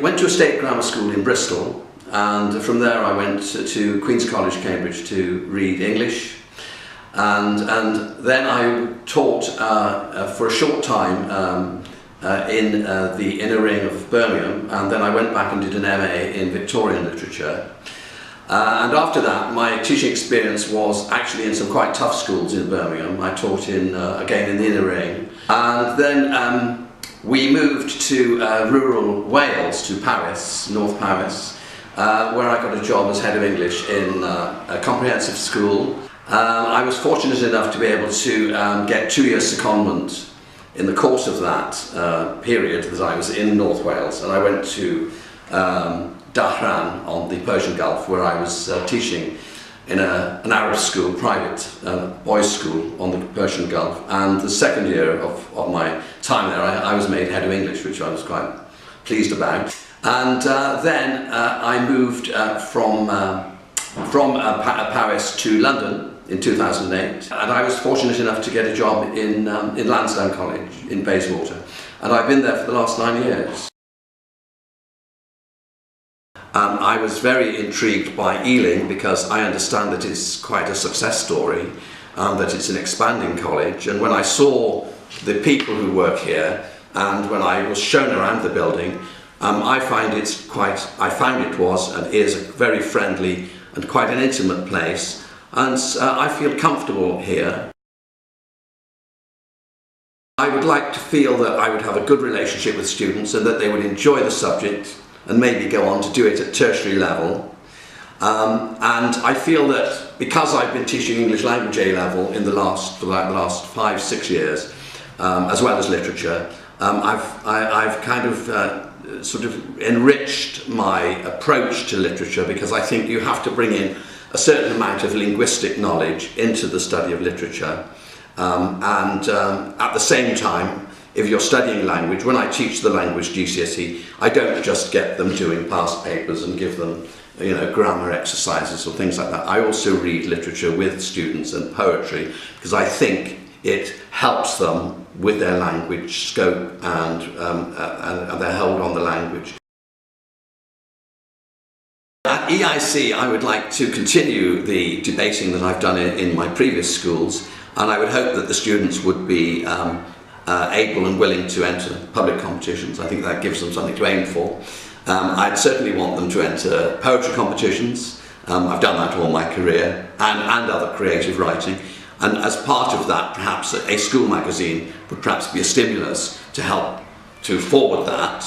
went to a state grammar school in Bristol, and from there I went to Queen's College, Cambridge, to read English, and then I taught for a short time in the inner ring of Birmingham, and then I went back and did an MA in Victorian literature. And after that, my teaching experience was actually in some quite tough schools in Birmingham. I taught again in the inner ring, and then we moved to rural Wales, to Paris, North Paris, where I got a job as head of English in a comprehensive school. I was fortunate enough to be able to get 2 years secondment in the course of that period that I was in North Wales, and I went to Dhahran on the Persian Gulf, where I was teaching in an Arab school, private boys' school on the Persian Gulf. And the second year of my time there, I was made head of English, which I was quite pleased about. And then I moved from Paris to London in 2008, and I was fortunate enough to get a job in Lansdowne College in Bayswater, and I've been there for the last 9 years. I was very intrigued by Ealing because I understand that it's quite a success story, that it's an expanding college, and when I saw the people who work here and when I was shown around the building, I found it was and is a very friendly and quite an intimate place, and I feel comfortable here. I would like to feel that I would have a good relationship with students and that they would enjoy the subject and maybe go on to do it at tertiary level. And I feel that because I've been teaching English language A level for the last 5-6 years, as well as literature, I've kind of sort of enriched my approach to literature, because I think you have to bring in a certain amount of linguistic knowledge into the study of literature. At the same time, if you're studying language, when I teach the language GCSE, I don't just get them doing past papers and give them, grammar exercises or things like that. I also read literature with students and poetry, because I think it helps them with their language scope and their hold on the language. At EIC, I would like to continue the debating that I've done in my previous schools, and I would hope that the students would be able and willing to enter public competitions. I think that gives them something to aim for. I'd certainly want them to enter poetry competitions. I've done that all my career, and other creative writing. And as part of that, perhaps a school magazine would perhaps be a stimulus to help to forward that.